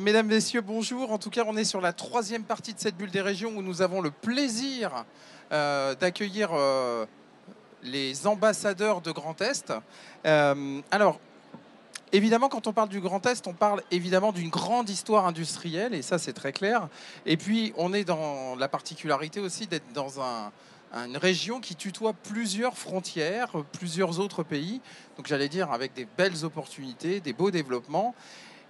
Mesdames, Messieurs, bonjour. En tout cas, on est sur la troisième partie de cette bulle des régions où nous avons le plaisir d'accueillir les ambassadeurs de Grand Est. Alors, évidemment, quand on parle du Grand Est, on parle évidemment d'une grande histoire industrielle, et ça, c'est très clair. Et puis, on est dans la particularité aussi d'être dans une région qui tutoie plusieurs frontières, plusieurs autres pays. Donc, j'allais dire avec des belles opportunités, des beaux développements,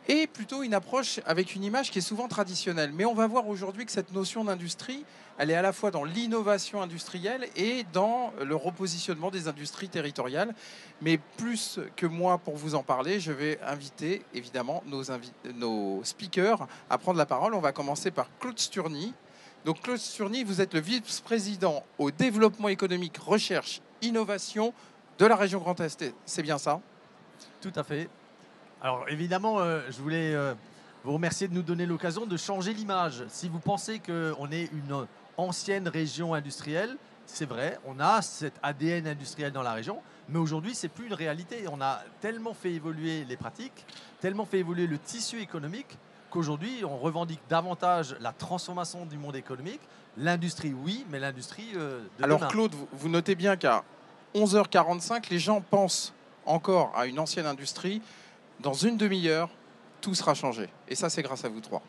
et plutôt une approche avec une image qui est souvent traditionnelle. Mais on va voir aujourd'hui que cette notion d'industrie, elle est à la fois dans l'innovation industrielle et dans le repositionnement des industries territoriales. Mais plus que moi pour vous en parler, je vais inviter évidemment nos speakers à prendre la parole. On va commencer par Claude Sturny. Donc Claude Sturny, vous êtes le vice-président au développement économique, recherche, innovation de la région Grand Est. C'est bien ça? Tout à fait. Alors évidemment, je voulais vous remercier de nous donner l'occasion de changer l'image. Si vous pensez qu'on est une ancienne région industrielle, c'est vrai, on a cet ADN industriel dans la région, mais aujourd'hui, ce n'est plus une réalité. On a tellement fait évoluer les pratiques, tellement fait évoluer le tissu économique, qu'aujourd'hui, on revendique davantage la transformation du monde économique. L'industrie, oui, mais l'industrie de Alors demain. Claude, vous notez bien qu'à 11h45, les gens pensent encore à une ancienne industrie. Dans une demi-heure, tout sera changé. Et ça, c'est grâce à vous trois.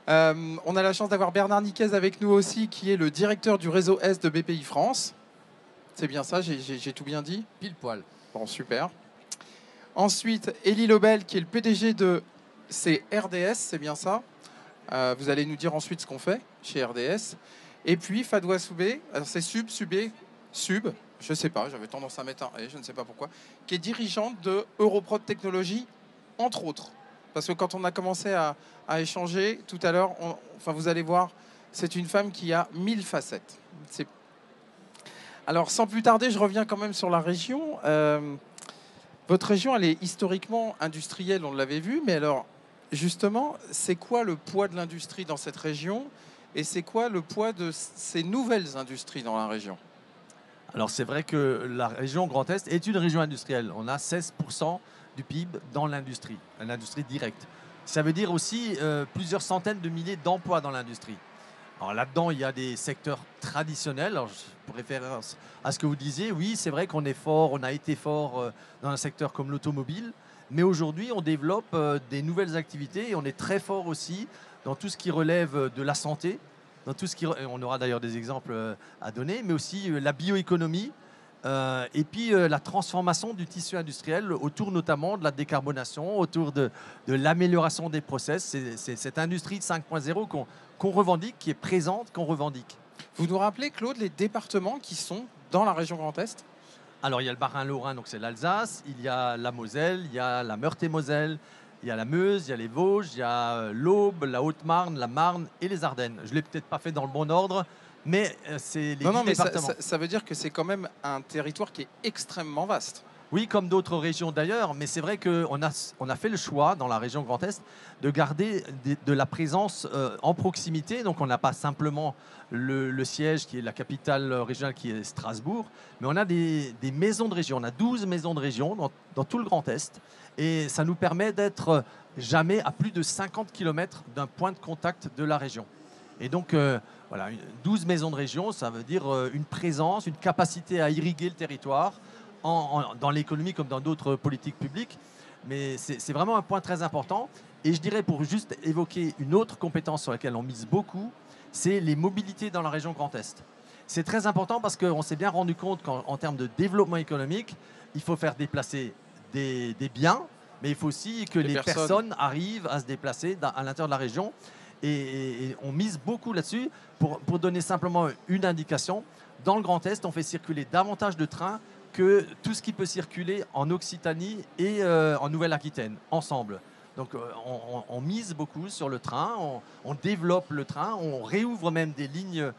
On a la chance d'avoir Bernard Niquez avec nous aussi, qui est le directeur du réseau Est de BPI France. C'est bien ça, j'ai tout bien dit? Pile poil. Bon, super. Ensuite, Élie Lobel, qui est le PDG de RDS, c'est bien ça? Vous allez nous dire ensuite ce qu'on fait chez RDS. Et puis, Fadwa Soubé, alors c'est Sub, je ne sais pas, j'avais tendance à mettre un « je ne sais pas pourquoi », qui est dirigeante de Europrod Technologies, entre autres. Parce que quand on a commencé à échanger tout à l'heure, vous allez voir, c'est une femme qui a 1000 facettes. Alors, sans plus tarder, je reviens quand même sur la région. Votre région, elle est historiquement industrielle, on l'avait vu, mais alors, justement, c'est quoi le poids de l'industrie dans cette région et c'est quoi le poids de ces nouvelles industries dans la région? Alors c'est vrai que la région Grand Est est une région industrielle. On a 16% du PIB dans l'industrie, l'industrie directe. Ça veut dire aussi plusieurs centaines de milliers d'emplois dans l'industrie. Alors là-dedans, il y a des secteurs traditionnels. Alors, pour référence à ce que vous disiez, oui, c'est vrai qu'on est fort, on a été fort dans un secteur comme l'automobile. Mais aujourd'hui, on développe des nouvelles activités et on est très fort aussi dans tout ce qui relève de la santé. Dans tout ce qui, on aura d'ailleurs des exemples à donner, mais aussi la bioéconomie et puis la transformation du tissu industriel autour notamment de la décarbonation, autour de l'amélioration des process. C'est cette industrie 5.0 qu'on revendique, qui est présente, qu'on revendique. Vous nous rappelez, Claude, les départements qui sont dans la région Grand Est? Alors il y a le Bas-Rhin-Lorrain, donc c'est l'Alsace, il y a la Moselle, il y a la Meurthe-et-Moselle, il y a la Meuse, il y a les Vosges, il y a l'Aube, la Haute-Marne, la Marne et les Ardennes. Je ne l'ai peut-être pas fait dans le bon ordre, mais c'est les 10 départements. Mais ça veut dire que c'est quand même un territoire qui est extrêmement vaste. Oui, comme d'autres régions d'ailleurs, mais c'est vrai qu'on a fait le choix dans la région Grand Est de garder de la présence en proximité. Donc on n'a pas simplement le siège qui est la capitale régionale qui est Strasbourg, mais on a des maisons de région. On a 12 maisons de région dans tout le Grand Est. Et ça nous permet d'être jamais à plus de 50 km d'un point de contact de la région. Et donc, voilà, 12 maisons de région, ça veut dire une présence, une capacité à irriguer le territoire dans l'économie comme dans d'autres politiques publiques. Mais c'est vraiment un point très important. Et je dirais, pour juste évoquer une autre compétence sur laquelle on mise beaucoup, c'est les mobilités dans la région Grand Est. C'est très important parce qu'on s'est bien rendu compte qu'en termes de développement économique, il faut faire déplacer des biens, mais il faut aussi que les personnes arrivent à se déplacer à l'intérieur de la région. Et on mise beaucoup là-dessus. Pour donner simplement une indication, dans le Grand Est, on fait circuler davantage de trains que tout ce qui peut circuler en Occitanie et en Nouvelle-Aquitaine, ensemble. Donc on mise beaucoup sur le train, on développe le train, on réouvre même des lignes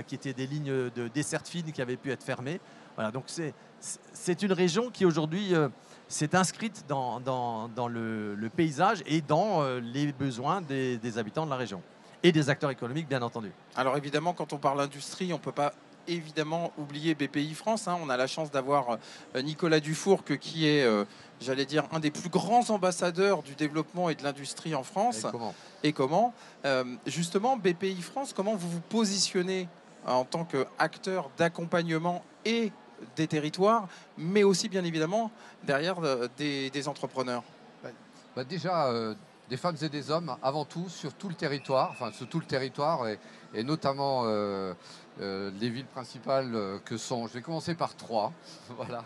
qui étaient des lignes de desserte fine qui avaient pu être fermées. Voilà, donc c'est une région qui aujourd'hui s'est inscrite dans le paysage et dans les besoins des habitants de la région et des acteurs économiques, bien entendu. Alors évidemment, quand on parle industrie, on ne peut pas évidemment oublier BPI France. Hein. On a la chance d'avoir Nicolas Dufourcq qui est, j'allais dire, un des plus grands ambassadeurs du développement et de l'industrie en France. Et comment Justement, BPI France, comment vous vous positionnez en tant qu'acteur d'accompagnement et des territoires, mais aussi bien évidemment derrière des entrepreneurs? Déjà, des femmes et des hommes, avant tout, sur tout le territoire, et notamment les villes principales que sont, je vais commencer par Troyes, voilà,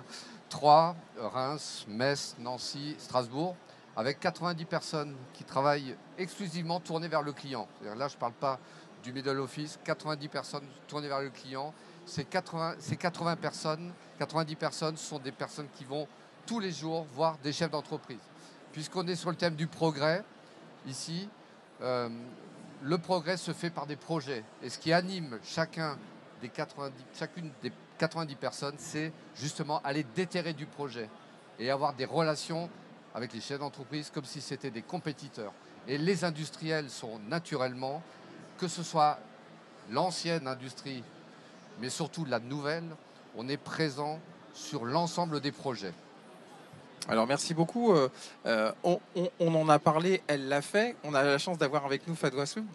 Troyes, Reims, Metz, Nancy, Strasbourg, avec 90 personnes qui travaillent exclusivement tournées vers le client. Là, je ne parle pas du middle office, 90 personnes tournées vers le client. Ces 90 personnes sont des personnes qui vont tous les jours voir des chefs d'entreprise. Puisqu'on est sur le thème du progrès, ici, le progrès se fait par des projets. Et ce qui anime chacune des 90 personnes, c'est justement aller déterrer du projet et avoir des relations avec les chefs d'entreprise comme si c'était des compétiteurs. Et les industriels sont naturellement, que ce soit l'ancienne industrie, mais surtout la nouvelle, on est présent sur l'ensemble des projets. Alors merci beaucoup. On en a parlé, elle l'a fait. On a la chance d'avoir avec nous Fadwa Soub.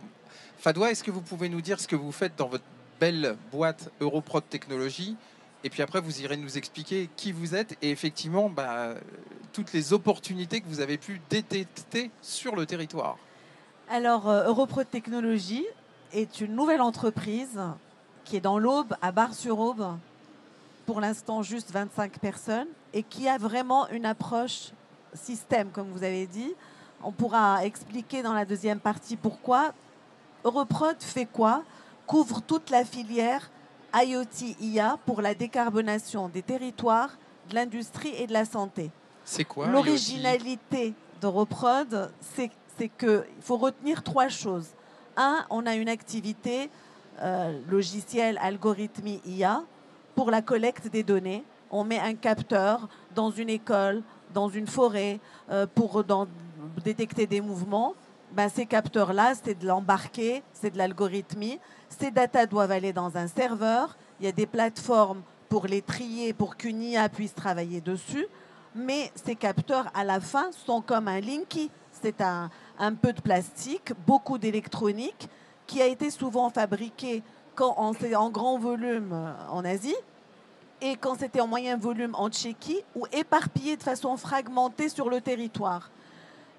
Fadwa, est-ce que vous pouvez nous dire ce que vous faites dans votre belle boîte Europrod Technologies? Et puis après, vous irez nous expliquer qui vous êtes et effectivement toutes les opportunités que vous avez pu détecter sur le territoire. Alors, Europrod Technologies est une nouvelle entreprise qui est dans l'Aube, à Bar-sur-Aube. Pour l'instant, juste 25 personnes et qui a vraiment une approche système, comme vous avez dit. On pourra expliquer dans la deuxième partie pourquoi. Europrod fait quoi? Couvre toute la filière IoT IA pour la décarbonation des territoires, de l'industrie et de la santé. C'est quoi l'originalité d'Europrod? C'est qu'il faut retenir 3 choses. 1, on a une activité logicielle, algorithmie IA pour la collecte des données. On met un capteur dans une école, dans une forêt, pour détecter des mouvements. Ces capteurs-là, c'est de l'embarquer, c'est de l'algorithmie. Ces datas doivent aller dans un serveur. Il y a des plateformes pour les trier, pour qu'une IA puisse travailler dessus. Mais ces capteurs, à la fin, sont comme un Linky. C'est un peu de plastique, beaucoup d'électronique, qui a été souvent fabriqué en grand volume en Asie et quand c'était en moyen volume en Tchéquie ou éparpillé de façon fragmentée sur le territoire.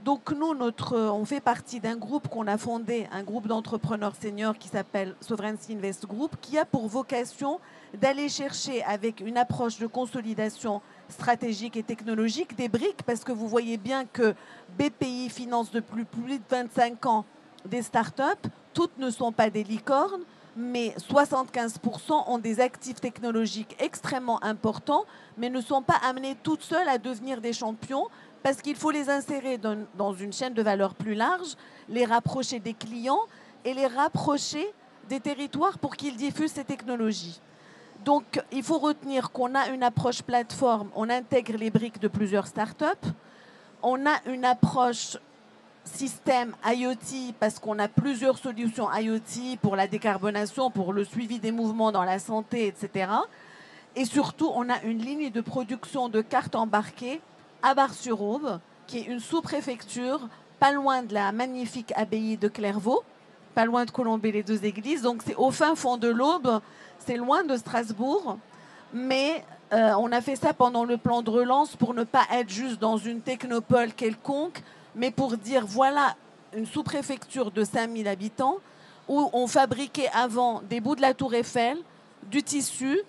Donc nous, on fait partie d'un groupe qu'on a fondé, un groupe d'entrepreneurs seniors qui s'appelle Sovereignty Invest Group, qui a pour vocation d'aller chercher avec une approche de consolidation stratégique et technologique des briques, parce que vous voyez bien que BPI finance depuis plus de 25 ans des startups. Toutes ne sont pas des licornes, mais 75% ont des actifs technologiques extrêmement importants, mais ne sont pas amenées toutes seules à devenir des champions, parce qu'il faut les insérer dans une chaîne de valeur plus large, les rapprocher des clients et les rapprocher des territoires pour qu'ils diffusent ces technologies. Donc, il faut retenir qu'on a une approche plateforme, on intègre les briques de plusieurs startups, on a une approche système IoT parce qu'on a plusieurs solutions IoT pour la décarbonation, pour le suivi des mouvements dans la santé, etc. Et surtout, on a une ligne de production de cartes embarquées à Bar-sur-Aube, qui est une sous-préfecture, pas loin de la magnifique abbaye de Clairvaux, pas loin de Colombey-les-Deux-Églises. Donc c'est au fin fond de l'Aube, c'est loin de Strasbourg, mais on a fait ça pendant le plan de relance pour ne pas être juste dans une technopole quelconque, mais pour dire voilà une sous-préfecture de 5000 habitants où on fabriquait avant des bouts de la Tour Eiffel, du tissu.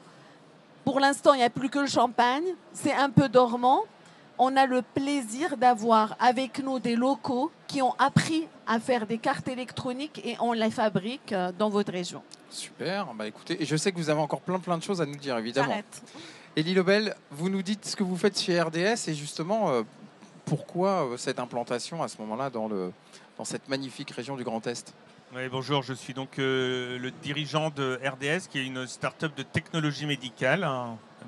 Pour l'instant, il n'y a plus que le champagne, c'est un peu dormant. On a le plaisir d'avoir avec nous des locaux qui ont appris à faire des cartes électroniques et on les fabrique dans votre région. Super, écoutez, et je sais que vous avez encore plein de choses à nous dire, évidemment. J'arrête. Élie Lebel, vous nous dites ce que vous faites chez RDS et justement, pourquoi cette implantation à ce moment-là dans cette magnifique région du Grand Est? Oui, bonjour, je suis donc le dirigeant de RDS, qui est une start-up de technologie médicale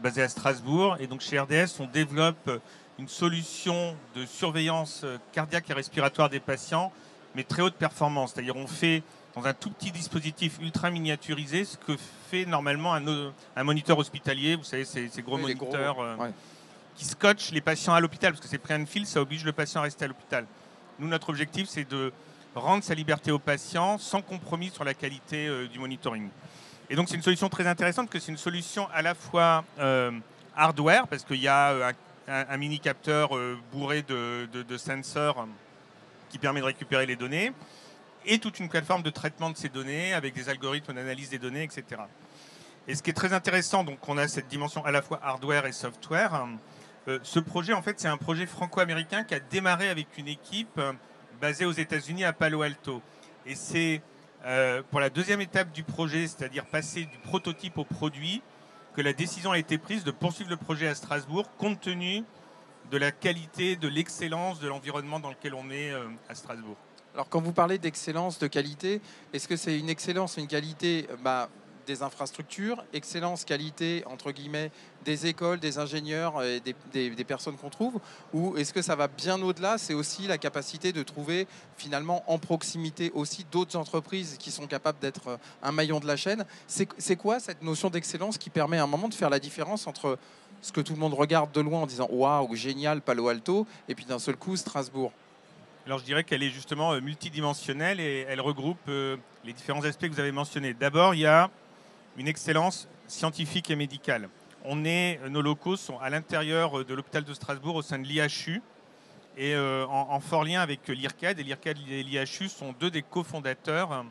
basée à Strasbourg. Et donc chez RDS, on développe une solution de surveillance cardiaque et respiratoire des patients, mais très haute performance. C'est-à-dire on fait dans un tout petit dispositif ultra miniaturisé, ce que fait normalement un moniteur hospitalier. Vous savez, ces gros Oui, les moniteurs gros, ouais. qui scotchent les patients à l'hôpital, parce que c'est pris un fil, ça oblige le patient à rester à l'hôpital. Nous, notre objectif, c'est de rendre sa liberté au patient sans compromis sur la qualité du monitoring. Et donc, c'est une solution très intéressante, parce que c'est une solution à la fois hardware, parce qu'il y a un mini capteur bourré de sensors qui permet de récupérer les données, et toute une plateforme de traitement de ces données avec des algorithmes d'analyse des données, etc. Et ce qui est très intéressant, donc on a cette dimension à la fois hardware et software. Ce projet, en fait, c'est un projet franco-américain qui a démarré avec une équipe basée aux États-Unis à Palo Alto. Et c'est pour la deuxième étape du projet, c'est-à-dire passer du prototype au produit, que la décision a été prise de poursuivre le projet à Strasbourg, compte tenu de la qualité, de l'excellence de l'environnement dans lequel on est à Strasbourg. Alors, quand vous parlez d'excellence, de qualité, est-ce que c'est une excellence, une qualité des infrastructures, excellence, qualité, entre guillemets, des écoles, des ingénieurs, et des personnes qu'on trouve, ou est-ce que ça va bien au-delà? C'est aussi la capacité de trouver finalement en proximité aussi d'autres entreprises qui sont capables d'être un maillon de la chaîne. C'est quoi cette notion d'excellence qui permet à un moment de faire la différence entre ce que tout le monde regarde de loin en disant « Waouh, génial, Palo Alto » et puis d'un seul coup, Strasbourg? Alors je dirais qu'elle est justement multidimensionnelle et elle regroupe les différents aspects que vous avez mentionnés. D'abord, il y a une excellence scientifique et médicale. Nos locaux sont à l'intérieur de l'hôpital de Strasbourg au sein de l'IHU et en fort lien avec l'IRCAD. Et l'IRCAD et l'IHU sont deux des cofondateurs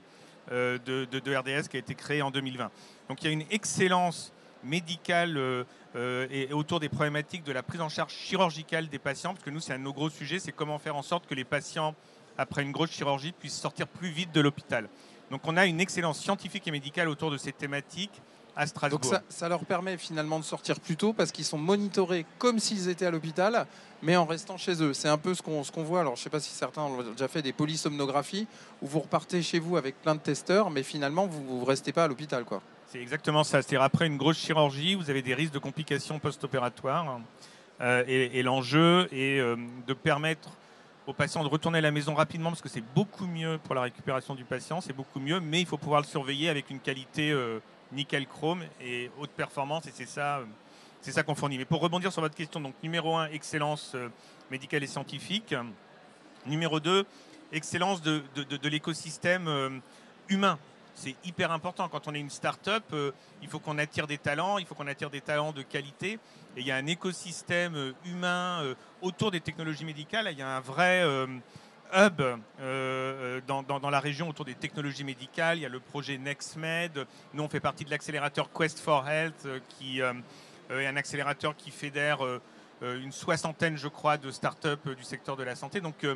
de RDS qui a été créé en 2020. Donc il y a une excellence médicale et autour des problématiques de la prise en charge chirurgicale des patients, parce que nous, c'est un de nos gros sujets, c'est comment faire en sorte que les patients, après une grosse chirurgie, puissent sortir plus vite de l'hôpital. Donc on a une excellence scientifique et médicale autour de ces thématiques à Strasbourg. Donc ça leur permet finalement de sortir plus tôt parce qu'ils sont monitorés comme s'ils étaient à l'hôpital, mais en restant chez eux. C'est un peu ce qu'on voit. Alors je ne sais pas si certains ont déjà fait des polysomnographies où vous repartez chez vous avec plein de testeurs, mais finalement vous ne restez pas à l'hôpital, quoi. C'est exactement ça. C'est-à-dire après une grosse chirurgie, vous avez des risques de complications post-opératoires. Et l'enjeu est de permettre aux patients de retourner à la maison rapidement, parce que c'est beaucoup mieux pour la récupération du patient, c'est beaucoup mieux, mais il faut pouvoir le surveiller avec une qualité nickel-chrome et haute performance, et c'est ça qu'on fournit. Mais pour rebondir sur votre question, donc numéro 1, excellence médicale et scientifique. Numéro 2, excellence de l'écosystème humain. C'est hyper important. Quand on est une start-up, il faut qu'on attire des talents, il faut qu'on attire des talents de qualité. Et il y a un écosystème humain autour des technologies médicales. Il y a un vrai hub dans la région autour des technologies médicales. Il y a le projet NextMed. Nous, on fait partie de l'accélérateur Quest for Health, qui est un accélérateur qui fédère une soixantaine, je crois, de start-up du secteur de la santé. Donc,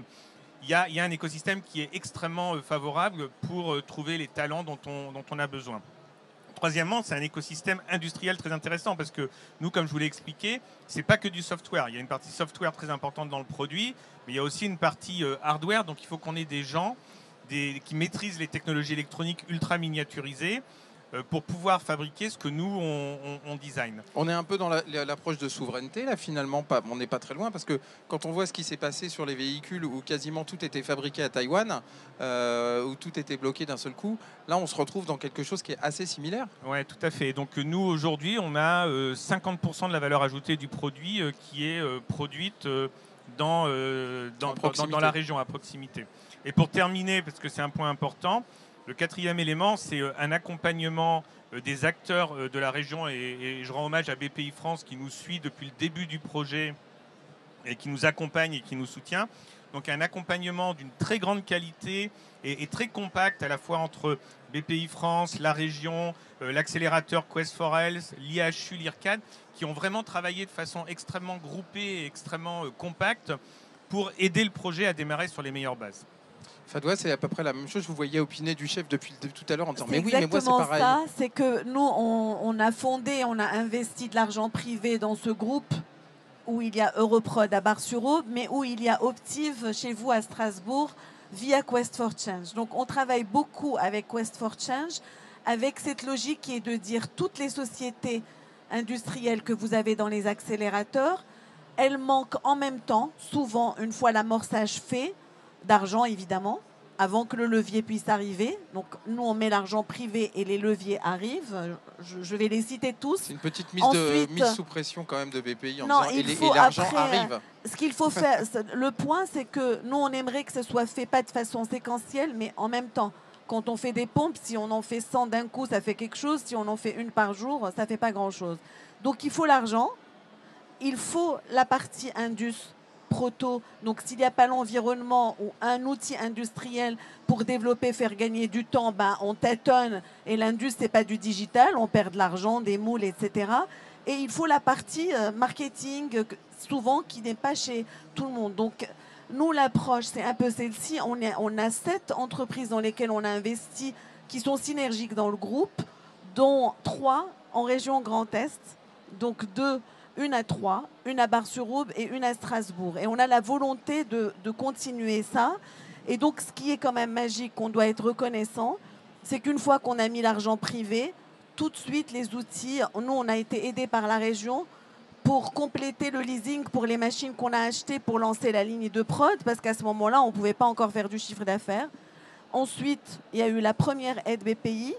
il y a un écosystème qui est extrêmement favorable pour trouver les talents dont on a besoin. Troisièmement, c'est un écosystème industriel très intéressant parce que nous, comme je vous l'ai expliqué, ce n'est pas que du software. Il y a une partie software très importante dans le produit, mais il y a aussi une partie hardware. Donc, il faut qu'on ait des gens qui maîtrisent les technologies électroniques ultra miniaturisées pour pouvoir fabriquer ce que nous, on design. On est un peu dans l'approche de souveraineté, là, finalement. On n'est pas très loin, parce que quand on voit ce qui s'est passé sur les véhicules où quasiment tout était fabriqué à Taïwan, où tout était bloqué d'un seul coup, là, on se retrouve dans quelque chose qui est assez similaire. Oui, tout à fait. Donc nous, aujourd'hui, on a 50% de la valeur ajoutée du produit qui est produite dans la région, à proximité. Et pour terminer, parce que c'est un point important, le quatrième élément, c'est un accompagnement des acteurs de la région, et je rends hommage à BPI France qui nous suit depuis le début du projet et qui nous accompagne et qui nous soutient. Donc un accompagnement d'une très grande qualité et très compact à la fois entre BPI France, la région, l'accélérateur Quest for Health, l'IHU, l'IRCAD, qui ont vraiment travaillé de façon extrêmement groupée et extrêmement compacte pour aider le projet à démarrer sur les meilleures bases. Fadwa, c'est à peu près la même chose. Je vous voyais opiner du chef depuis tout à l'heure en disant mais oui, mais moi c'est pareil. Ça, c'est que nous, on a fondé, on a investi de l'argent privé dans ce groupe où il y a Europrod à Bar-sur-Aube, mais où il y a Optive chez vous à Strasbourg via Quest for Change. Donc on travaille beaucoup avec Quest for Change, avec cette logique qui est de dire toutes les sociétés industrielles que vous avez dans les accélérateurs, elles manquent en même temps, souvent une fois l'amorçage fait, d'argent évidemment, avant que le levier puisse arriver. Donc nous, on met l'argent privé et les leviers arrivent. Je vais les citer tous. C'est une petite mise, Ensuite, mise sous pression quand même de BPI en non, disant il et faut l'argent après, arrive. Ce qu'il faut faire, le point, c'est que nous, on aimerait que ce soit fait pas de façon séquentielle, mais en même temps. Quand on fait des pompes, si on en fait 100 d'un coup, ça fait quelque chose. Si on en fait une par jour, ça fait pas grand-chose. Donc il faut l'argent, il faut la partie indus proto. Donc s'il n'y a pas l'environnement ou un outil industriel pour développer, faire gagner du temps, ben, on tâtonne. Et l'indus, c'est pas du digital, on perd de l'argent, des moules, etc. Et il faut la partie marketing, souvent qui n'est pas chez tout le monde. Donc nous, l'approche, c'est un peu celle-ci. On a 7 entreprises dans lesquelles on a investi qui sont synergiques dans le groupe, dont 3 en région Grand Est, donc 2, une à Troyes, une à Bar-sur-Aube et une à Strasbourg. Et on a la volonté de continuer ça. Et donc, ce qui est quand même magique, qu'on doit être reconnaissant, c'est qu'une fois qu'on a mis l'argent privé, tout de suite, les outils, nous, on a été aidés par la région pour compléter le leasing pour les machines qu'on a achetées pour lancer la ligne de prod, parce qu'à ce moment-là, on ne pouvait pas encore faire du chiffre d'affaires. Ensuite, il y a eu la première aide BPI.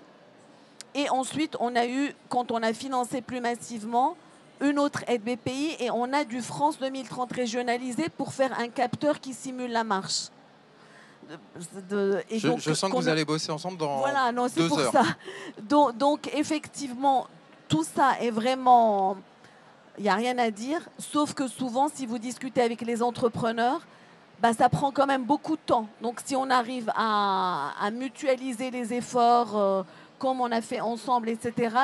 Et ensuite, on a eu, quand on a financé plus massivement, une autre aide BPI et on a du France 2030 régionalisé pour faire un capteur qui simule la marche. Je sens que vous allez bosser ensemble dans voilà, non, c'est 2 pour heures. ça. Donc, effectivement, tout ça est vraiment... Il n'y a rien à dire, sauf que souvent, si vous discutez avec les entrepreneurs, bah, ça prend quand même beaucoup de temps. Donc, si on arrive à mutualiser les efforts, comme on a fait ensemble, etc.,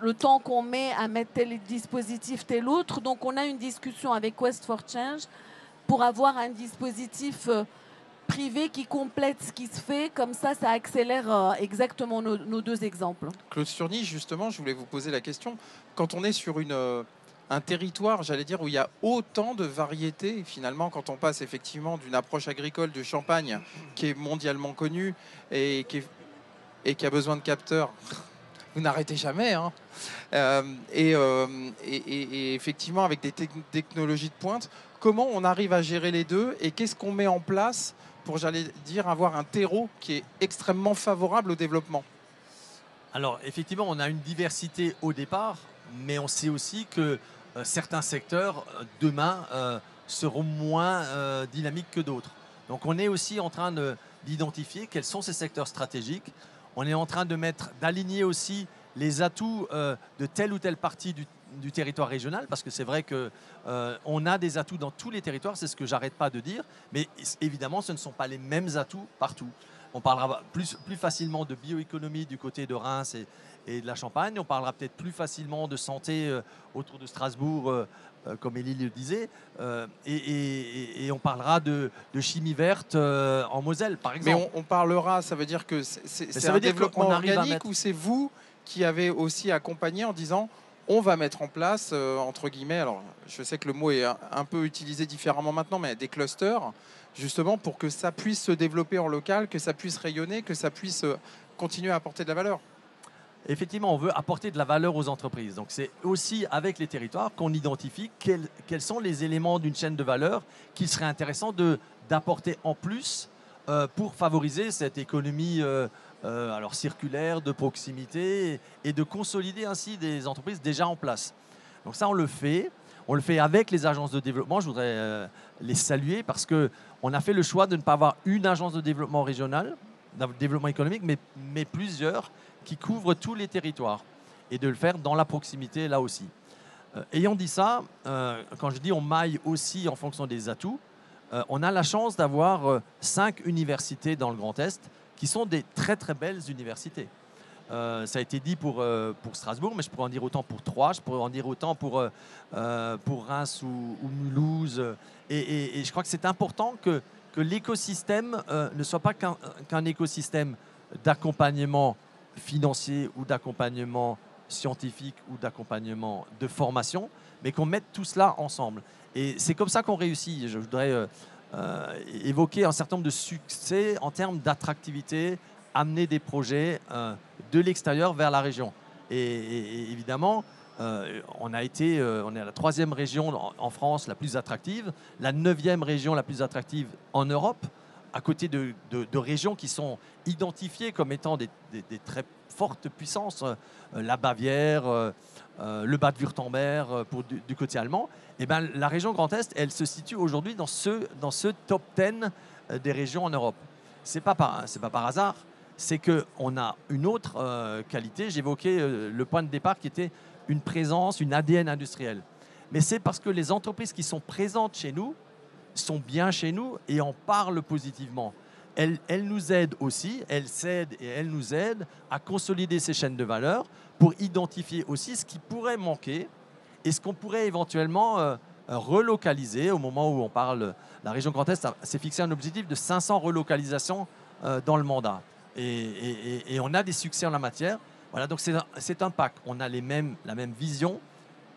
le temps qu'on met à mettre tel dispositif, tel autre, donc on a une discussion avec Quest for Change pour avoir un dispositif privé qui complète ce qui se fait. Comme ça accélère exactement nos 2 exemples. Claude Sturny, justement, je voulais vous poser la question. Quand on est sur un territoire, j'allais dire, où il y a autant de variétés, finalement, quand on passe effectivement d'une approche agricole de Champagne qui est mondialement connue et qui a besoin de capteurs, vous n'arrêtez jamais, hein. Et effectivement, avec des technologies de pointe, comment on arrive à gérer les deux et qu'est-ce qu'on met en place pour, j'allais dire, avoir un terreau qui est extrêmement favorable au développement? Alors, effectivement, on a une diversité au départ, mais on sait aussi que certains secteurs, demain, seront moins dynamiques que d'autres. Donc, on est aussi en train d'identifier quels sont ces secteurs stratégiques. On est en train d'aligner aussi les atouts de telle ou telle partie du territoire régional, parce que c'est vrai qu'on a des atouts dans tous les territoires, c'est ce que j'arrête pas de dire, mais évidemment, ce ne sont pas les mêmes atouts partout. On parlera plus facilement de bioéconomie du côté de Reims et de la Champagne. On parlera peut-être plus facilement de santé autour de Strasbourg, comme Élie le disait. Et on parlera de chimie verte en Moselle, par exemple. Mais on parlera, ça veut dire que c'est un développement organique ou c'est vous qui avez aussi accompagné en disant on va mettre en place, entre guillemets, alors je sais que le mot est un peu utilisé différemment maintenant, mais des clusters, justement pour que ça puisse se développer en local, que ça puisse rayonner, que ça puisse continuer à apporter de la valeur. Effectivement, on veut apporter de la valeur aux entreprises. Donc c'est aussi avec les territoires qu'on identifie quels sont les éléments d'une chaîne de valeur qu'il serait intéressant d'apporter en plus pour favoriser cette économie alors circulaire, de proximité et de consolider ainsi des entreprises déjà en place. Donc ça, on le fait. On le fait avec les agences de développement. Je voudrais les saluer parce qu'on a fait le choix de ne pas avoir une agence de développement régional, de développement économique, mais plusieurs qui couvrent tous les territoires et de le faire dans la proximité là aussi. Ayant dit ça, quand je dis on maille aussi en fonction des atouts, on a la chance d'avoir 5 universités dans le Grand Est qui sont des très très belles universités. Ça a été dit pour Strasbourg, mais je pourrais en dire autant pour Troyes, je pourrais en dire autant pour Reims ou Mulhouse. Et je crois que c'est important que l'écosystème ne soit pas qu'un écosystème d'accompagnement financier ou d'accompagnement scientifique ou d'accompagnement de formation, mais qu'on mette tout cela ensemble. Et c'est comme ça qu'on réussit. Je voudrais évoquer un certain nombre de succès en termes d'attractivité, amener des projets de l'extérieur vers la région. Et évidemment, on est la 3e région en France la plus attractive, la 9e région la plus attractive en Europe, à côté de régions qui sont identifiées comme étant des très fortes puissances, la Bavière, le Bade-Wurtemberg du côté allemand, et ben, la région Grand Est, elle se situe aujourd'hui dans ce top 10 des régions en Europe. C'est pas par hasard, c'est qu'on a une autre qualité. J'évoquais le point de départ qui était une présence, une ADN industrielle. Mais c'est parce que les entreprises qui sont présentes chez nous sont bien chez nous et en parlent positivement. Elles nous aident aussi, elles s'aident et elles nous aident à consolider ces chaînes de valeur pour identifier aussi ce qui pourrait manquer et ce qu'on pourrait éventuellement relocaliser. Au moment où on parle, la région Grand Est s'est fixé un objectif de 500 relocalisations dans le mandat. Et on a des succès en la matière. Voilà, donc c'est un pack. On a la même vision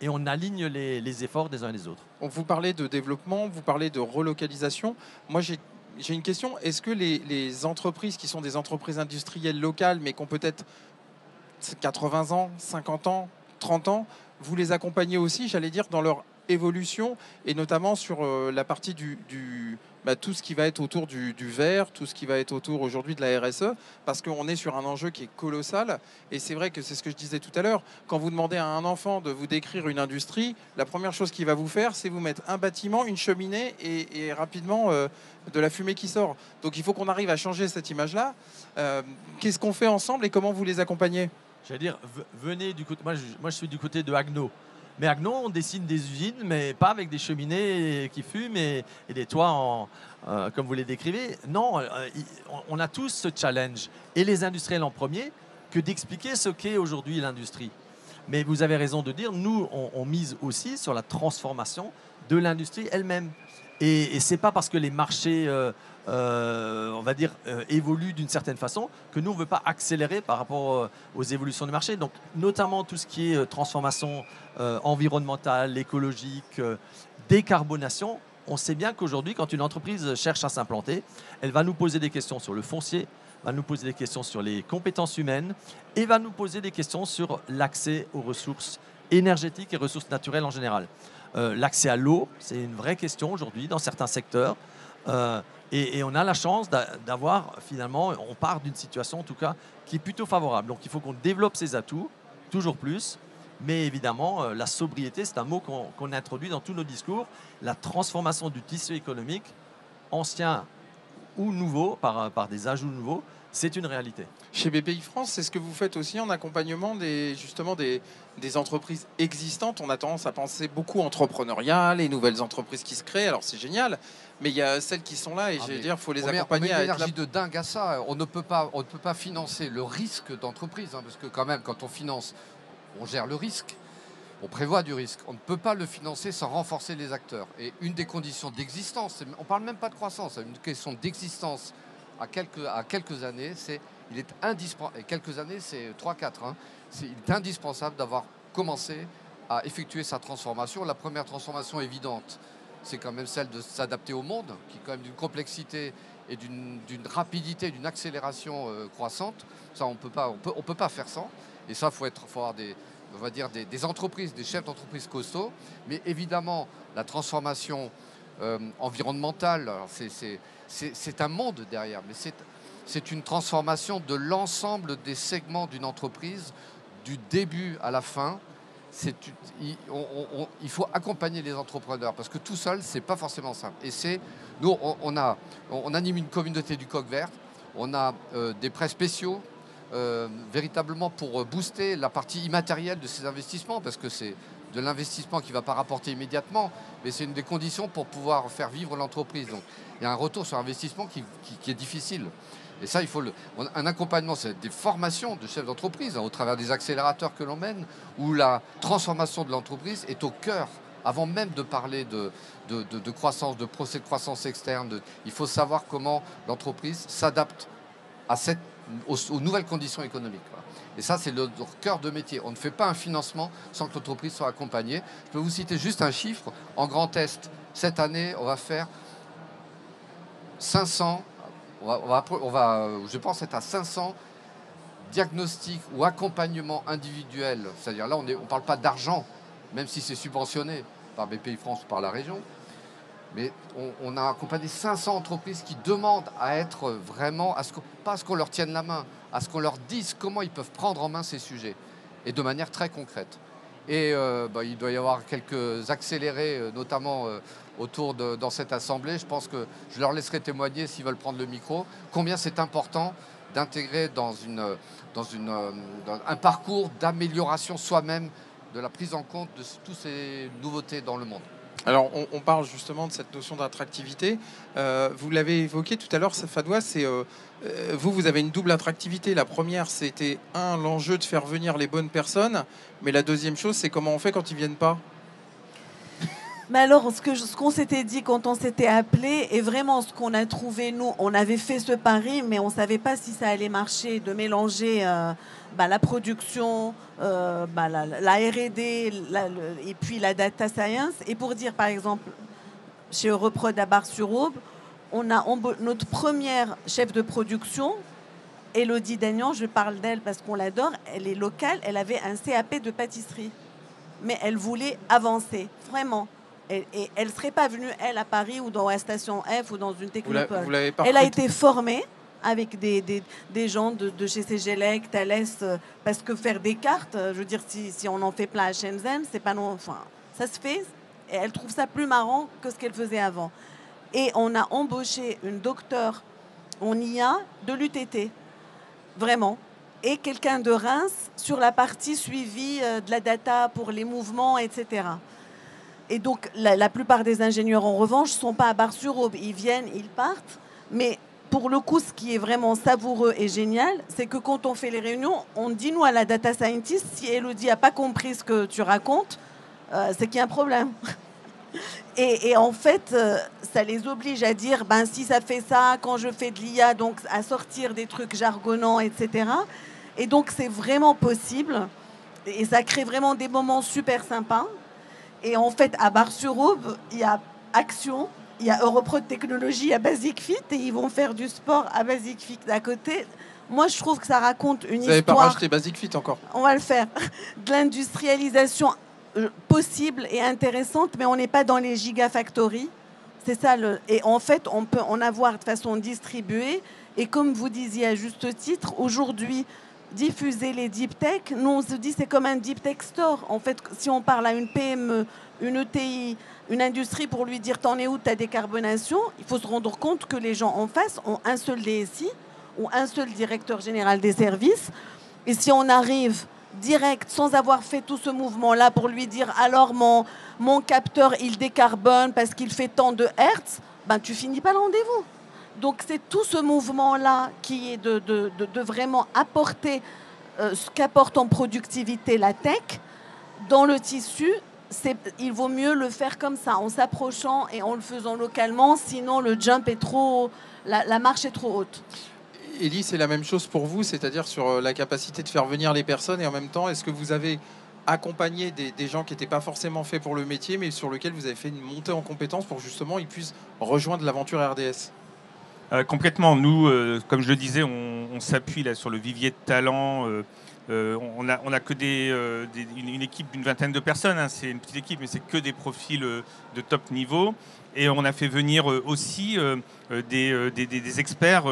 et on aligne les efforts des uns et des autres. Vous parlez de développement, vous parlez de relocalisation. Moi, j'ai une question. Est-ce que les entreprises qui sont des entreprises industrielles locales, mais qui ont peut-être 80 ans, 50 ans, 30 ans, vous les accompagnez aussi, j'allais dire, dans leur évolution, et notamment sur la partie tout ce qui va être autour du vert, tout ce qui va être autour aujourd'hui de la RSE, parce qu'on est sur un enjeu qui est colossal. Et c'est vrai que c'est ce que je disais tout à l'heure, quand vous demandez à un enfant de vous décrire une industrie, la première chose qu'il va vous faire, c'est vous mettre un bâtiment, une cheminée et rapidement de la fumée qui sort. Donc il faut qu'on arrive à changer cette image-là. Qu'est-ce qu'on fait ensemble et comment vous les accompagnez ? J'allais dire, venez du côté. Moi, je suis du côté de Haguenau. Mais Haguenau, on dessine des usines, mais pas avec des cheminées qui fument et des toits comme vous les décrivez. Non, on a tous ce challenge, et les industriels en premier, que d'expliquer ce qu'est aujourd'hui l'industrie. Mais vous avez raison de dire, nous, on mise aussi sur la transformation de l'industrie elle-même. Et ce n'est pas parce que les marchés, on va dire, évoluent d'une certaine façon que nous, on ne veut pas accélérer par rapport aux évolutions du marché. Donc, notamment tout ce qui est transformation environnementale, écologique, décarbonation. On sait bien qu'aujourd'hui, quand une entreprise cherche à s'implanter, elle va nous poser des questions sur le foncier, va nous poser des questions sur les compétences humaines et va nous poser des questions sur l'accès aux ressources énergétiques et ressources naturelles en général. L'accès à l'eau, c'est une vraie question aujourd'hui dans certains secteurs. Et on a la chance d'avoir, finalement, on part d'une situation en tout cas qui est plutôt favorable. Donc il faut qu'on développe ses atouts, toujours plus. Mais évidemment, la sobriété, c'est un mot qu'on introduit dans tous nos discours. La transformation du tissu économique, ancien ou nouveau, par des ajouts nouveaux, c'est une réalité. Chez BPI France, c'est ce que vous faites aussi en accompagnement des entreprises existantes. On a tendance à penser beaucoup entrepreneurial, les nouvelles entreprises qui se créent. Alors c'est génial, mais il y a celles qui sont là et il faut les accompagner. On met une énergie de dingue à ça. On ne peut pas financer le risque d'entreprise, parce que quand même, quand on finance, on gère le risque. On prévoit du risque. On ne peut pas le financer sans renforcer les acteurs. Et une des conditions d'existence, on ne parle même pas de croissance, une question d'existence à quelques années, il est indispensable, et quelques années c'est 3-4, il est indispensable d'avoir commencé à effectuer sa transformation. La première transformation évidente, c'est quand même celle de s'adapter au monde, qui est quand même d'une complexité et d'une rapidité, d'une accélération croissante. Ça, on peut pas faire sans. Et ça, faut avoir des entreprises, des chefs d'entreprise costauds. Mais évidemment, la transformation environnementale, c'est un monde derrière, mais c'est une transformation de l'ensemble des segments d'une entreprise, du début à la fin. Il faut accompagner les entrepreneurs, parce que tout seul, c'est pas forcément simple. Et nous, on anime une communauté du coq vert, on a des prêts spéciaux, véritablement pour booster la partie immatérielle de ces investissements, parce que c'est de l'investissement qui ne va pas rapporter immédiatement, mais c'est une des conditions pour pouvoir faire vivre l'entreprise. Donc il y a un retour sur investissement qui est difficile. Et ça, il faut un accompagnement, c'est des formations de chefs d'entreprise, au travers des accélérateurs que l'on mène, où la transformation de l'entreprise est au cœur. Avant même de parler de croissance, de procès de croissance externe, il faut savoir comment l'entreprise s'adapte aux nouvelles conditions économiques. Et ça, c'est leur cœur de métier. On ne fait pas un financement sans que l'entreprise soit accompagnée. Je peux vous citer juste un chiffre. En Grand Est, cette année, on va faire 500, je pense être à 500 diagnostics ou accompagnements individuels. C'est-à-dire là, on ne parle pas d'argent, même si c'est subventionné par BPI France ou par la région. Mais on a accompagné 500 entreprises qui demandent à être vraiment, pas à ce qu'on leur tienne la main, à ce qu'on leur dise comment ils peuvent prendre en main ces sujets, et de manière très concrète. Et il doit y avoir quelques accélérés, notamment dans cette assemblée. Je pense que je leur laisserai témoigner s'ils veulent prendre le micro, combien c'est important d'intégrer dans un parcours d'amélioration soi-même de la prise en compte de toutes ces nouveautés dans le monde. Alors, on parle justement de cette notion d'attractivité. Vous l'avez évoqué tout à l'heure, Fadwa, vous avez une double attractivité. La première, c'était l'enjeu de faire venir les bonnes personnes, mais la deuxième chose, c'est comment on fait quand ils viennent pas. Mais alors, ce qu'on s'était dit quand on s'était appelé, et vraiment ce qu'on a trouvé, nous, on avait fait ce pari, mais on ne savait pas si ça allait marcher, de mélanger la production, la R&D, et puis la data science. Et pour dire, par exemple, chez Europrod à Bar-sur-Aube, on a notre première chef de production, Élodie Dagnan, je parle d'elle parce qu'on l'adore, elle est locale, elle avait un CAP de pâtisserie. Mais elle voulait avancer, vraiment. Et elle ne serait pas venue, elle, à Paris ou dans la station F ou dans une technopole. Elle a été formée avec des gens de chez CGLEC, Thales, parce que faire des cartes, je veux dire, si on en fait plein à Shenzhen, c'est pas non, enfin, ça se fait. Et elle trouve ça plus marrant que ce qu'elle faisait avant. Et on a embauché une docteure en IA de l'UTT, vraiment. Et quelqu'un de Reims sur la partie suivi de la data pour les mouvements, etc. Et donc, la plupart des ingénieurs, en revanche, ne sont pas à Bar-sur-Aube. Ils viennent, ils partent. Mais pour le coup, ce qui est vraiment savoureux et génial, c'est que quand on fait les réunions, on dit, nous, à la data scientist, si Élodie n'a pas compris ce que tu racontes, c'est qu'il y a un problème. Et en fait, ça les oblige à dire, si ça fait ça, quand je fais de l'IA, donc à sortir des trucs jargonnants, etc. Et donc, c'est vraiment possible. Et ça crée vraiment des moments super sympas. Et en fait, à Bar-sur-Aube, il y a Action, il y a Europrod Technologies à Basic Fit, et ils vont faire du sport à Basic Fit à côté. Moi, je trouve que ça raconte une histoire... Vous n'avez pas racheté Basic Fit encore? On va le faire. De l'industrialisation possible et intéressante, mais on n'est pas dans les gigafactories. C'est ça. Et en fait, on peut en avoir de façon distribuée. Et comme vous disiez à juste titre, aujourd'hui... diffuser les deep tech, nous on se dit c'est comme un deep tech store. En fait, si on parle à une PME, une ETI, une industrie pour lui dire t'en es où ta décarbonation, il faut se rendre compte que les gens en face ont un seul DSI ou un seul directeur général des services. Et si on arrive direct, sans avoir fait tout ce mouvement-là pour lui dire alors mon capteur il décarbone parce qu'il fait tant de hertz, tu finis pas le rendez-vous. Donc c'est tout ce mouvement-là qui est de vraiment apporter ce qu'apporte en productivité la tech dans le tissu. Il vaut mieux le faire comme ça, en s'approchant et en le faisant localement, sinon le jump est trop, la marche est trop haute. Élie, c'est la même chose pour vous, c'est-à-dire sur la capacité de faire venir les personnes, et en même temps, est-ce que vous avez accompagné des gens qui n'étaient pas forcément faits pour le métier, mais sur lesquels vous avez fait une montée en compétences pour justement ils puissent rejoindre l'aventure RDS? Complètement. Nous, comme je le disais, on s'appuie là sur le vivier de talents. On a que une équipe d'une vingtaine de personnes. Hein. C'est une petite équipe, mais c'est que des profils de top niveau. Et on a fait venir aussi des experts.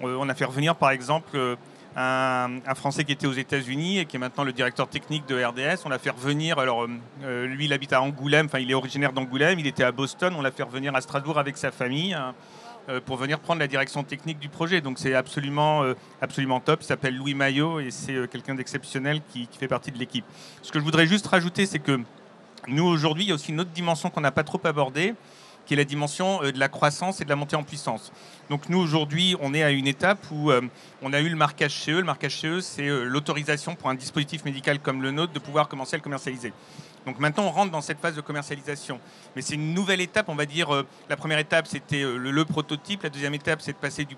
On a fait revenir, par exemple, un Français qui était aux États-Unis et qui est maintenant le directeur technique de RDS. On l'a fait revenir. Alors, lui, il habite à Angoulême. Enfin, il est originaire d'Angoulême. Il était à Boston. On l'a fait revenir à Strasbourg avec sa famille. Hein, pour venir prendre la direction technique du projet. Donc c'est absolument top. Il s'appelle Louis Maillot et c'est quelqu'un d'exceptionnel qui fait partie de l'équipe. Ce que je voudrais juste rajouter, c'est que nous, aujourd'hui, il y a aussi une autre dimension qu'on n'a pas trop abordée, qui est la dimension de la croissance et de la montée en puissance. Donc nous, aujourd'hui, on est à une étape où on a eu le marquage CE. Le marquage CE, c'est l'autorisation pour un dispositif médical comme le nôtre de pouvoir commencer à le commercialiser. Donc maintenant, on rentre dans cette phase de commercialisation. Mais c'est une nouvelle étape, on va dire. La première étape, c'était le prototype. La deuxième étape, c'est de passer du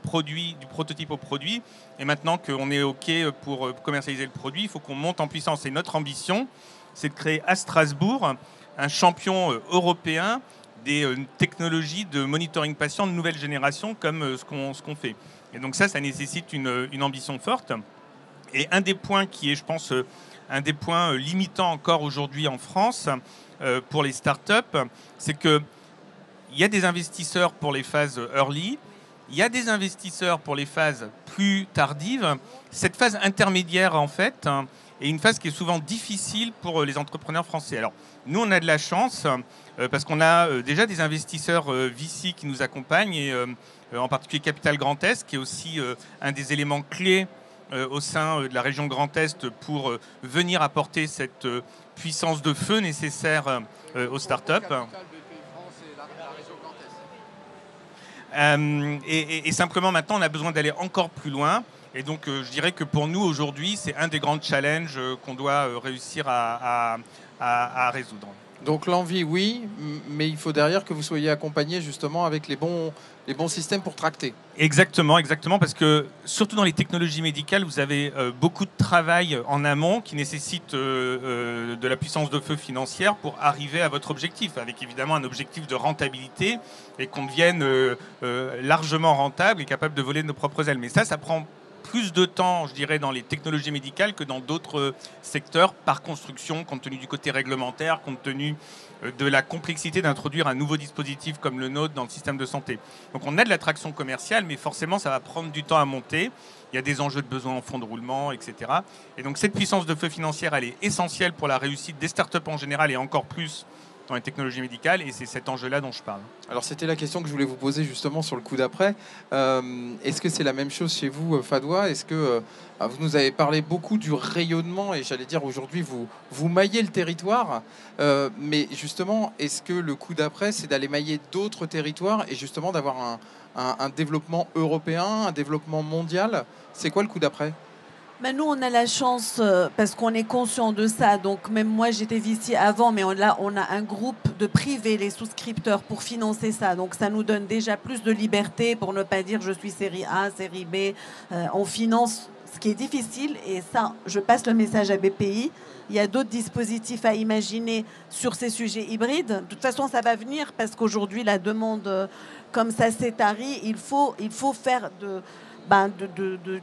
prototype au produit. Et maintenant qu'on est OK pour commercialiser le produit, il faut qu'on monte en puissance. Et notre ambition, c'est de créer à Strasbourg un champion européen des technologies de monitoring patient de nouvelle génération, comme ce qu'on fait. Et donc ça nécessite une ambition forte. Et un des points qui est, je pense... un des points limitants encore aujourd'hui en France pour les startups, c'est que il y a des investisseurs pour les phases early, il y a des investisseurs pour les phases plus tardives. Cette phase intermédiaire, en fait, est une phase qui est souvent difficile pour les entrepreneurs français. Alors, nous, on a de la chance parce qu'on a déjà des investisseurs VC qui nous accompagnent, et en particulier Capital Grand Est, qui est aussi un des éléments clés au sein de la région Grand Est pour venir apporter cette puissance de feu nécessaire aux startups. Et simplement maintenant, on a besoin d'aller encore plus loin. Et donc, je dirais que pour nous, aujourd'hui, c'est un des grands challenges qu'on doit réussir à résoudre. Donc l'envie, oui, mais il faut derrière que vous soyez accompagné justement avec les bons systèmes pour tracter. Exactement, parce que surtout dans les technologies médicales, vous avez beaucoup de travail en amont qui nécessite de la puissance de feu financière pour arriver à votre objectif, avec évidemment un objectif de rentabilité et qu'on devienne largement rentable et capable de voler de nos propres ailes. Mais ça prend plus de temps, je dirais, dans les technologies médicales que dans d'autres secteurs, par construction, compte tenu du côté réglementaire, compte tenu de la complexité d'introduire un nouveau dispositif comme le nôtre dans le système de santé. Donc on a de l'attraction commerciale, mais forcément ça va prendre du temps à monter. Il y a des enjeux de besoin en fonds de roulement, etc. Et donc cette puissance de feu financière, elle est essentielle pour la réussite des startups en général et encore plus dans les technologies médicales, et c'est cet enjeu-là dont je parle. Alors c'était la question que je voulais vous poser justement sur le coup d'après. Est-ce que c'est la même chose chez vous, Fadwa? Est-ce que vous nous avez parlé beaucoup du rayonnement, et j'allais dire aujourd'hui vous maillez le territoire, mais justement, est-ce que le coup d'après, c'est d'aller mailler d'autres territoires et justement d'avoir un développement européen, un développement mondial? C'est quoi le coup d'après? Ben nous, on a la chance, parce qu'on est conscient de ça. Donc, même moi, j'étais VC avant, mais on a un groupe de privés, les souscripteurs, pour financer ça. Donc, ça nous donne déjà plus de liberté pour ne pas dire je suis série A, série B. On finance ce qui est difficile. Et ça, je passe le message à BPI. Il y a d'autres dispositifs à imaginer sur ces sujets hybrides. De toute façon, ça va venir parce qu'aujourd'hui, la demande, comme ça s'est tari, il faut faire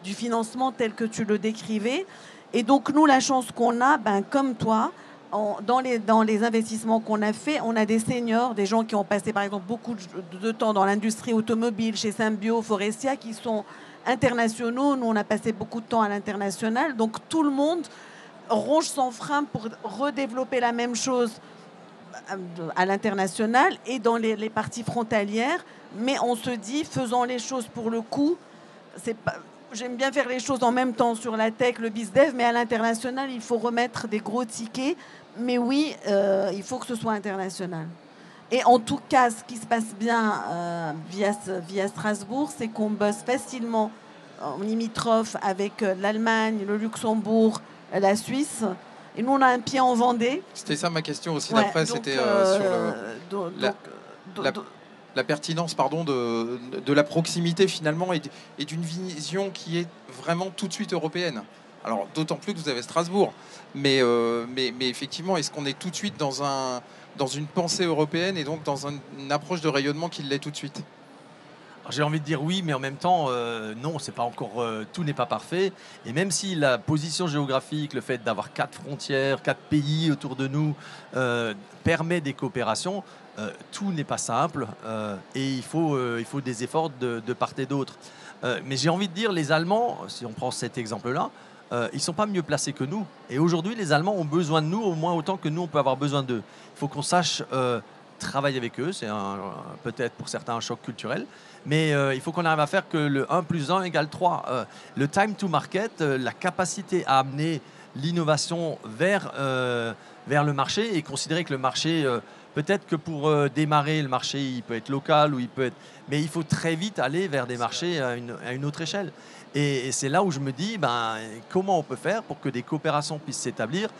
du financement tel que tu le décrivais. Et donc, nous, la chance qu'on a, comme toi, dans les investissements qu'on a fait, on a des seniors, des gens qui ont passé, par exemple, beaucoup de temps dans l'industrie automobile, chez Symbio, Forestia, qui sont internationaux. Nous, on a passé beaucoup de temps à l'international. Donc, tout le monde ronge son frein pour redévelopper la même chose à l'international et dans les parties frontalières. Mais on se dit, faisons les choses pour le coup. J'aime bien faire les choses en même temps sur la tech, le bizdev, mais à l'international, il faut remettre des gros tickets. Mais oui, il faut que ce soit international. Et en tout cas, ce qui se passe bien via Strasbourg, c'est qu'on bosse facilement en limitrophe avec l'Allemagne, le Luxembourg, la Suisse. Et nous, on a un pied en Vendée. C'était ça ma question aussi d'après, c'était sur la pertinence de la proximité finalement et d'une vision qui est vraiment tout de suite européenne. Alors d'autant plus que vous avez Strasbourg, mais effectivement, est-ce qu'on est tout de suite dans une pensée européenne et donc dans une approche de rayonnement qui l'est tout de suite? J'ai envie de dire oui, mais en même temps, non, c'est pas encore, tout n'est pas parfait. Et même si la position géographique, le fait d'avoir 4 frontières, 4 pays autour de nous, permet des coopérations, tout n'est pas simple et il faut des efforts de part et d'autre. Mais j'ai envie de dire, les Allemands, si on prend cet exemple-là, ils ne sont pas mieux placés que nous. Et aujourd'hui, les Allemands ont besoin de nous au moins autant que nous, on peut avoir besoin d'eux. Il faut qu'on sache travailler avec eux. C'est peut-être pour certains un choc culturel. Mais il faut qu'on arrive à faire que le 1 plus 1 égale 3. Le time to market, la capacité à amener l'innovation vers le marché et considérer que le marché... peut-être que pour démarrer, le marché il peut être local ou il peut être... Mais il faut très vite aller vers des marchés à une autre échelle. Et c'est là où je me dis, comment on peut faire pour que des coopérations puissent s'établir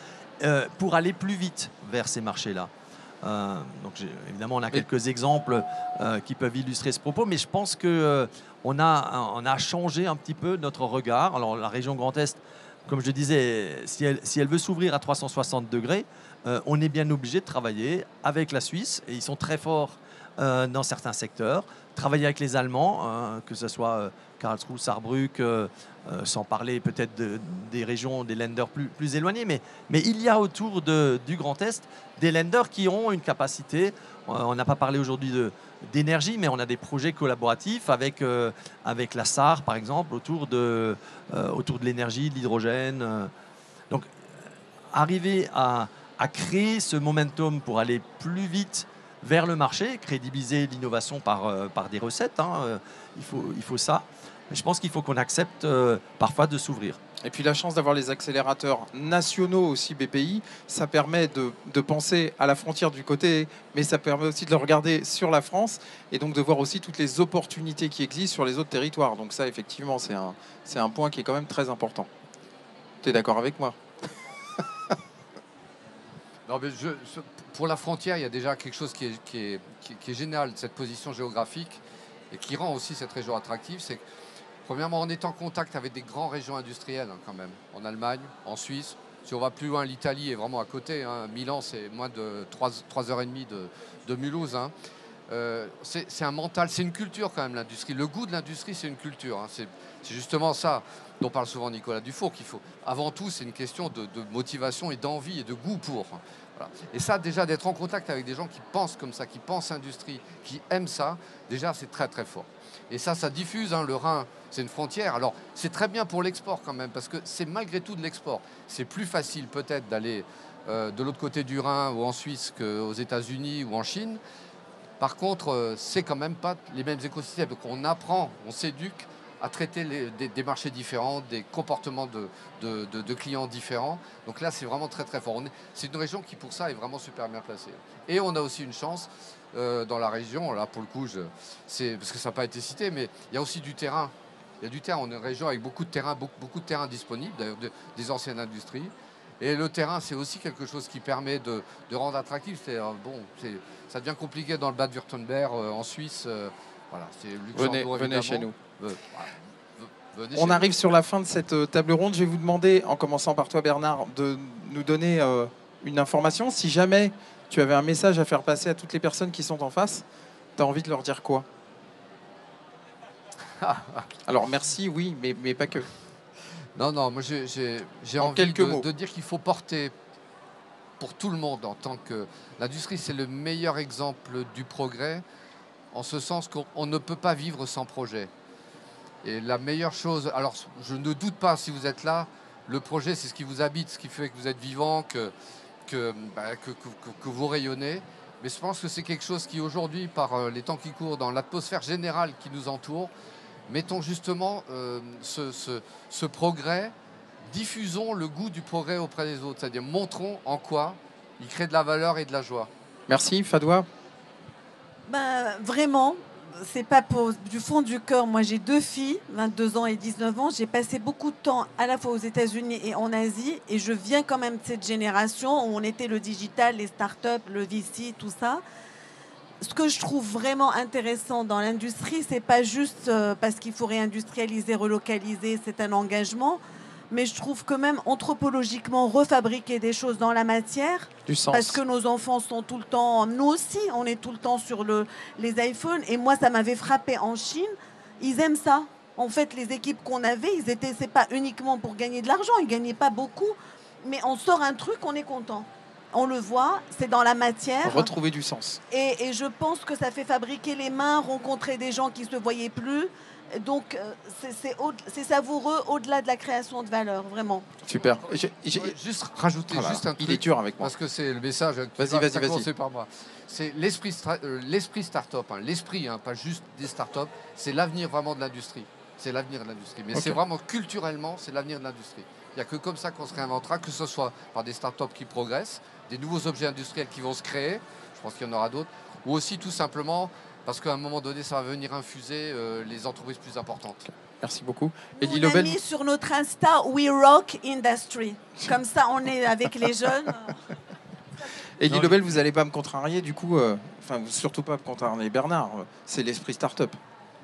pour aller plus vite vers ces marchés-là. Donc évidemment, on a quelques exemples qui peuvent illustrer ce propos, mais je pense qu'on a changé un petit peu notre regard. Alors la région Grand Est, comme je disais, si elle veut s'ouvrir à 360 degrés, on est bien obligé de travailler avec la Suisse, et ils sont très forts dans certains secteurs, travailler avec les Allemands, que ce soit Karlsruhe, Saarbrück, sans parler peut-être des régions, des lenders plus éloignés, mais il y a autour du Grand Est des lenders qui ont une capacité, on n'a pas parlé aujourd'hui d'énergie, mais on a des projets collaboratifs avec la SAR, par exemple, autour de l'énergie, de l'hydrogène. Donc, arriver à créer ce momentum pour aller plus vite vers le marché, crédibiliser l'innovation par des recettes, il faut ça. Mais je pense qu'il faut qu'on accepte parfois de s'ouvrir. Et puis la chance d'avoir les accélérateurs nationaux aussi BPI, ça permet de penser à la frontière du côté, mais ça permet aussi de le regarder sur la France et donc de voir aussi toutes les opportunités qui existent sur les autres territoires. Donc ça, effectivement, c'est un point qui est quand même très important. Tu es d'accord avec moi? Non, mais pour la frontière, il y a déjà quelque chose qui est génial, cette position géographique, et qui rend aussi cette région attractive. C'est que, premièrement, on est en contact avec des grandes régions industrielles, quand même, en Allemagne, en Suisse. Si on va plus loin, l'Italie est vraiment à côté. Milan, c'est moins de 3h30 de Mulhouse. C'est un mental, c'est une culture quand même, l'industrie. Le goût de l'industrie, c'est une culture. C'est justement ça dont parle souvent Nicolas Dufour, qu'il faut. Avant tout, c'est une question de motivation et d'envie et de goût pour. Voilà. Et ça, déjà, d'être en contact avec des gens qui pensent comme ça, qui pensent industrie, qui aiment ça, déjà, c'est très, très fort. Et ça diffuse. Le Rhin, c'est une frontière. Alors, c'est très bien pour l'export quand même, parce que c'est malgré tout de l'export. C'est plus facile peut-être d'aller de l'autre côté du Rhin ou en Suisse qu'aux États-Unis ou en Chine. Par contre, c'est quand même pas les mêmes écosystèmes. Donc, on apprend, on s'éduque à traiter des marchés différents, des comportements de clients différents. Donc là, c'est vraiment très très fort. C'est une région qui, pour ça, est vraiment super bien placée. Et on a aussi une chance dans la région, là pour le coup, parce que ça n'a pas été cité, mais il y a aussi du terrain. Il y a du terrain. On est une région avec beaucoup de terrain, beaucoup de terrain disponible, d'ailleurs des anciennes industries. Et le terrain, c'est aussi quelque chose qui permet de rendre attractif. Ça devient compliqué dans le Bade-Württemberg, en Suisse. Voilà, c'est Luxembourg, venez chez nous. On arrive sur la fin de cette table ronde. Je vais vous demander, en commençant par toi Bernard, de nous donner une information. Si jamais tu avais un message à faire passer à toutes les personnes qui sont en face, tu as envie de leur dire quoi? Alors merci, oui, mais pas que. Non, moi j'ai envie de dire qu'il faut porter pour tout le monde en tant que... L'industrie, c'est le meilleur exemple du progrès, en ce sens qu'on ne peut pas vivre sans projet. Et la meilleure chose... Alors, je ne doute pas, si vous êtes là, le projet, c'est ce qui vous habite, ce qui fait que vous êtes vivant, que vous rayonnez. Mais je pense que c'est quelque chose qui, aujourd'hui, par les temps qui courent, dans l'atmosphère générale qui nous entoure, mettons justement ce progrès, diffusons le goût du progrès auprès des autres, c'est-à-dire montrons en quoi il crée de la valeur et de la joie. Merci, Fadoua. Vraiment, c'est pas du fond du cœur. Moi, j'ai 2 filles, 22 ans et 19 ans. J'ai passé beaucoup de temps à la fois aux États-Unis et en Asie, et je viens quand même de cette génération où on était le digital, les startups, le VC, tout ça. Ce que je trouve vraiment intéressant dans l'industrie, c'est pas juste parce qu'il faut réindustrialiser, relocaliser, c'est un engagement, mais je trouve que même anthropologiquement refabriquer des choses dans la matière, du sens. Parce que nos enfants sont tout le temps, nous aussi, on est tout le temps sur les iPhones, et moi ça m'avait frappé en Chine, ils aiment ça. En fait, les équipes qu'on avait, c'est pas uniquement pour gagner de l'argent, ils gagnaient pas beaucoup, mais on sort un truc, on est content. On le voit, c'est dans la matière. Retrouver du sens. Et je pense que ça fait fabriquer les mains, rencontrer des gens qui ne se voyaient plus. Donc, c'est savoureux au-delà de la création de valeur, vraiment. Super. Juste rajouter juste un truc. Il est dur avec moi. Parce que c'est le message. Vas-y. Par moi. C'est l'esprit start-up. L'esprit, pas juste des start-up. C'est l'avenir vraiment de l'industrie. C'est l'avenir de l'industrie. Mais c'est vraiment culturellement, c'est l'avenir de l'industrie. Il n'y a que comme ça qu'on se réinventera, que ce soit par des start-up qui progressent, des nouveaux objets industriels qui vont se créer, je pense qu'il y en aura d'autres, ou aussi tout simplement parce qu'à un moment donné, ça va venir infuser les entreprises plus importantes. Merci beaucoup. On a mis sur notre Insta « We Rock Industry ». Comme ça, on est avec les jeunes. Elie Lebel, vous n'allez pas me contrarier, du coup, surtout pas me contrarier Bernard, c'est l'esprit start-up.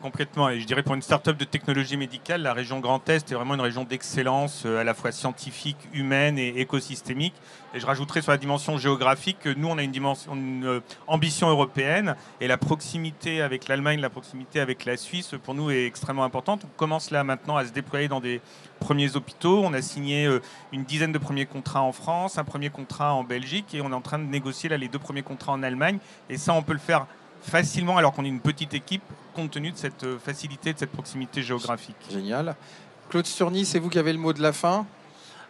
Complètement. Et je dirais pour une start-up de technologie médicale, la région Grand Est est vraiment une région d'excellence à la fois scientifique, humaine et écosystémique. Et je rajouterais sur la dimension géographique que nous, on a une ambition européenne et la proximité avec l'Allemagne, la proximité avec la Suisse, pour nous, est extrêmement importante. On commence là maintenant à se déployer dans des premiers hôpitaux. On a signé une dizaine de premiers contrats en France, un premier contrat en Belgique et on est en train de négocier là les 2 premiers contrats en Allemagne. Et ça, on peut le faire facilement alors qu'on est une petite équipe compte tenu de cette facilité, de cette proximité géographique. Génial. Claude Sturny, c'est vous qui avez le mot de la fin.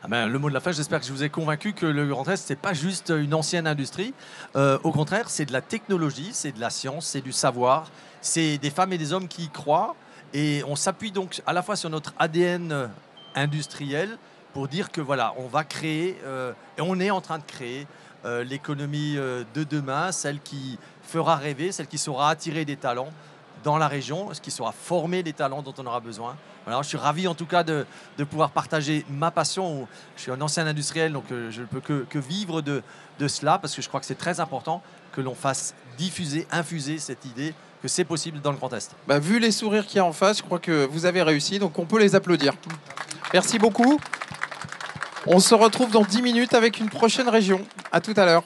Le mot de la fin, j'espère que je vous ai convaincu que le Grand Est, ce n'est pas juste une ancienne industrie. Au contraire, c'est de la technologie, c'est de la science, c'est du savoir. C'est des femmes et des hommes qui y croient. Et on s'appuie donc à la fois sur notre ADN industriel pour dire que voilà, on va créer, et on est en train de créer l'économie de demain, celle qui fera rêver, celle qui saura attirer des talents dans la région, ce qui saura former les talents dont on aura besoin. Voilà, je suis ravi en tout cas de pouvoir partager ma passion. Je suis un ancien industriel, donc je ne peux que vivre de cela, parce que je crois que c'est très important que l'on fasse diffuser, infuser cette idée que c'est possible dans le Grand Est. Vu les sourires qu'il y a en face, je crois que vous avez réussi, donc on peut les applaudir. Merci beaucoup. On se retrouve dans 10 minutes avec une prochaine région. À tout à l'heure.